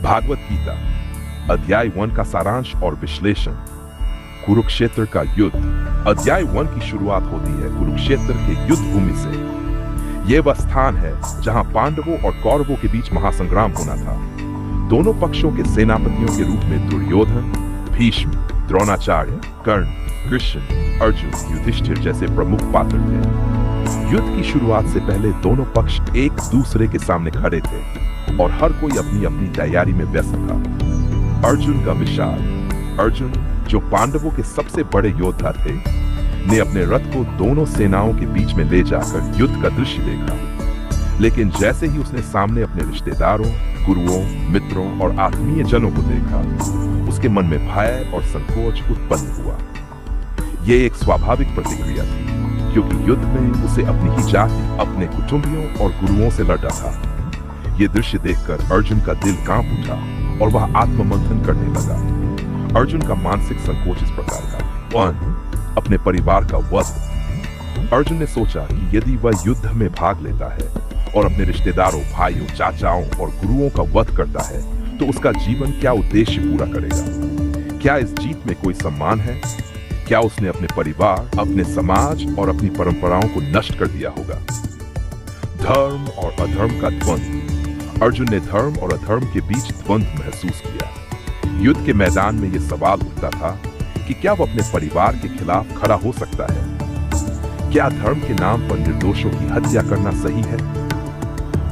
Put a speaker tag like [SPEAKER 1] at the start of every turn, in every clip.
[SPEAKER 1] भागवत गीता अध्याय 1 का सारांश और विश्लेषण। कुरुक्षेत्र का युद्ध। अध्याय 1 की शुरुआत होती है कुरुक्षेत्र के युद्ध भूमि से। यह वह स्थान है जहां पांडवों और कौरवों के बीच महासंग्राम होना था। दोनों पक्षों के सेनापतियों के रूप में दुर्योधन, भीष्म, द्रोणाचार्य, कर्ण, कृष्ण, अर्जुन, युधिष्ठिर जैसे प्रमुख पात्र थे। युद्ध की शुरुआत से पहले दोनों पक्ष एक दूसरे के सामने खड़े थे और हर कोई अपनी अपनी तैयारी में व्यस्त था। अर्जुन का विशाल। अर्जुन, जो पांडवों के सबसे बड़े योद्धा थे, ने अपने रथ को दोनों सेनाओं के बीच में ले जाकर युद्ध का दृश्य देखा। लेकिन जैसे ही उसने सामने अपने रिश्तेदारों, गुरुओं, मित्रों और आत्मीय जनों को देखा, उसके मन में भय और संकोच उत्पन्न हुआ। यह एक स्वाभाविक प्रतिक्रिया थी, क्योंकि युद्ध में उसे अपनी ही जाति, अपने कुटुंबियों और गुरुओं से लड़ा था। यह दृश्य देखकर अर्जुन का दिल कांप उठा और वह आत्ममंथन करने लगा। अर्जुन का मानसिक संकोच इस प्रकार था। 1. अपने परिवार का वध। अर्जुन ने सोचा कि यदि वह युद्ध में भाग लेता है और अपने रिश्तेदारों, भाइयों, चाचाओं और गुरुओं का वध करता है, तो उसका जीवन क्या उद्देश्य पूरा करेगा? क्या इस जीत में कोई सम्मान है? क्या उसने अपने परिवार, अपने समाज और अपनी परंपराओं को नष्ट कर दिया होगा? धर्म और अधर्म का द्वंद्व। अर्जुन ने धर्म और अधर्म के बीच द्वंद्व महसूस किया। युद्ध के मैदान में यह सवाल उठता था कि क्या वह अपने परिवार के खिलाफ खड़ा हो सकता है? क्या धर्म के नाम पर निर्दोषों की हत्या करना सही है?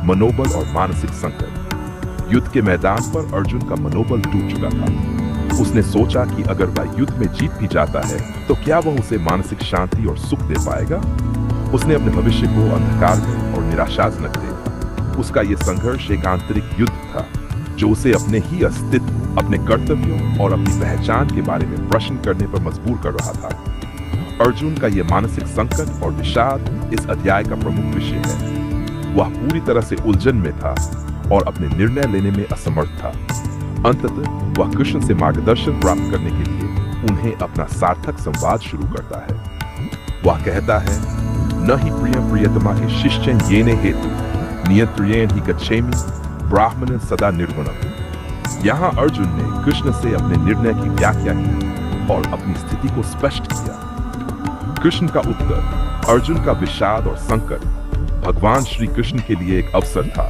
[SPEAKER 1] मनोबल और मानसिक संकट। युद्ध के मैदान पर अर्जुन का मनोबल टूट चुका था। उसने सोचा कि अगर वह युद्ध में जीत भी जाता है, तो क्या वह उसे मानसिक शांति और सुख दे पाएगा? उसने अपने भविष्य को अंधकार में और निराशाजनक देखा। उसका यह संघर्ष एक आंतरिक युद्ध था, जो उसे अपने ही अस्तित्व, अपने कर्तव्यों और अपनी पहचान के बारे में प्रश्न करने पर मजबूर कर रहा था। अर्जुन का यह मानसिक संकट और विषाद इस अध्याय का प्रमुख विषय है। वह पूरी तरह से उलझन में था और अपने निर्णय लेने में असमर्थ था। अंततः वह कृष्ण से मार्गदर्शन प्राप्त करने के लिए उन्हें अपना सार्थक संवाद शुरू करता है। वह कहता है, न ही प्रियम प्रियतमा के शिष्यन येने हेतु नियंत्रियेन ही गच्छेमि ब्राह्मण सदा निर्गुणम्। यहाँ अर्जुन ने कृष्ण से अपने निर्णय की व्याख्या की और अपनी स्थिति को स्पष्ट किया। कृष्ण का उत्तर। अर्जुन का विषाद और संकट भगवान श्री कृष्ण के लिए एक अवसर था,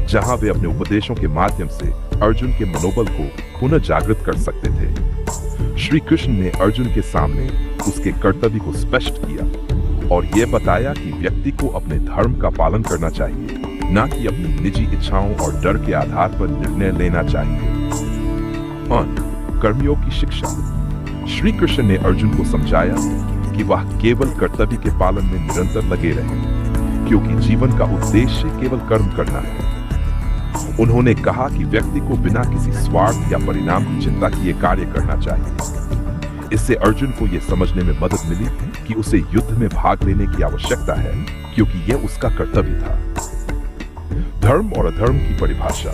[SPEAKER 1] जहां वे अपने उपदेशों के माध्यम से अर्जुन के मनोबल को पुनः जागृत कर सकते थे। श्री कृष्ण ने अर्जुन के सामने उसके कर्तव्य को स्पष्ट किया और यह बताया कि व्यक्ति को अपने धर्म का पालन करना चाहिए, न कि अपनी निजी इच्छाओं और डर के आधार पर निर्णय लेना चाहिए। कर्मयोग की शिक्षा। श्री कृष्ण ने अर्जुन को समझाया कि वह केवल कर्तव्य के पालन में निरंतर लगे रहे, क्योंकि जीवन का उद्देश्य केवल कर्म करना है। उन्होंने कहा कि व्यक्ति को बिना किसी स्वार्थ या परिणाम की चिंता किए कार्य करना चाहिए। इससे अर्जुन को यह समझने में मदद मिली कि उसे युद्ध में भाग लेने की आवश्यकता है, क्योंकि यह उसका कर्तव्य था। धर्म और अधर्म की परिभाषा।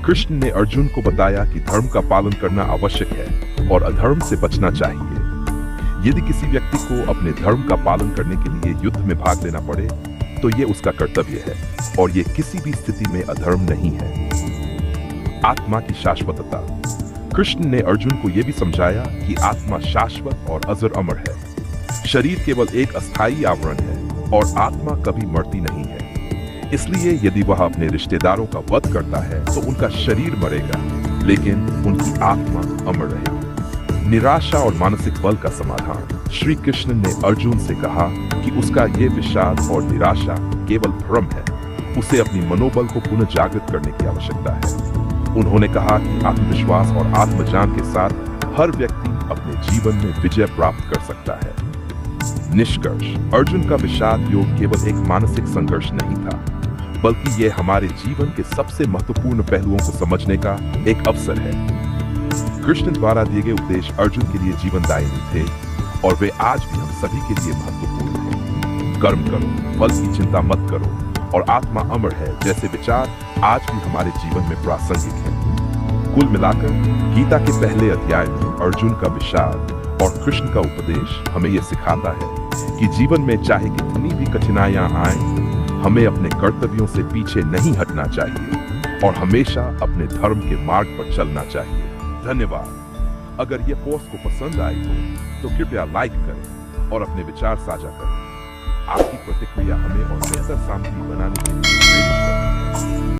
[SPEAKER 1] कृष्ण ने अर्जुन को बताया कि धर्म का पालन करना आवश्यक है और अधर्म से बचना चाहिए। यदि किसी व्यक्ति को अपने धर्म का पालन करने के लिए युद्ध में भाग लेना पड़े, तो यह उसका कर्तव्य है और यह किसी भी स्थिति में अधर्म नहीं है। आत्मा की शाश्वतता। कृष्ण ने अर्जुन को यह भी समझाया कि आत्मा शाश्वत और अजर अमर है। शरीर केवल एक अस्थायी आवरण है और आत्मा कभी मरती नहीं है। इसलिए यदि वह अपने रिश्तेदारों का वध करता है, तो उनका शरीर मरेगा, लेकिन उनकी आत्मा अमर रहेगी। निराशा और मानसिक बल का समाधान। श्री कृष्ण ने अर्जुन से कहा कि उसका यह विषाद और निराशा केवल भ्रम है। उसे अपनी मनोबल को पुनः जागृत करने की आवश्यकता है। उन्होंने कहा कि आत्मविश्वास और आत्मज्ञान के साथ हर व्यक्ति अपने जीवन में विजय प्राप्त कर सकता है। निष्कर्ष। अर्जुन का विषाद योग केवल एक मानसिक संघर्ष नहीं था, बल्कि यह हमारे जीवन के सबसे महत्वपूर्ण पहलुओं को समझने का एक अवसर है। कृष्ण द्वारा दिए गए उपदेश अर्जुन के लिए जीवनदायी थे और वे आज भी हम सभी के लिए महत्वपूर्ण हैं। कर्म करो, फल की चिंता मत करो और आत्मा अमर है जैसे विचार आज भी हमारे जीवन में प्रासंगिक हैं। कुल मिलाकर गीता के पहले अध्याय में अर्जुन का विषाद और कृष्ण का उपदेश हमें यह सिखाता है कि जीवन में चाहे कितनी भी कठिनाइयां आएं, हमें अपने कर्तव्यों से पीछे नहीं हटना चाहिए। और हमेशा अपने धर्म के मार्ग पर चलना चाहिए। धन्यवाद। अगर ये पोस्ट को पसंद आई हो तो कृपया लाइक करें और अपने विचार साझा करें। आपकी प्रतिक्रिया हमें और बेहतर सामग्री बनाने के लिए प्रेरित करती है।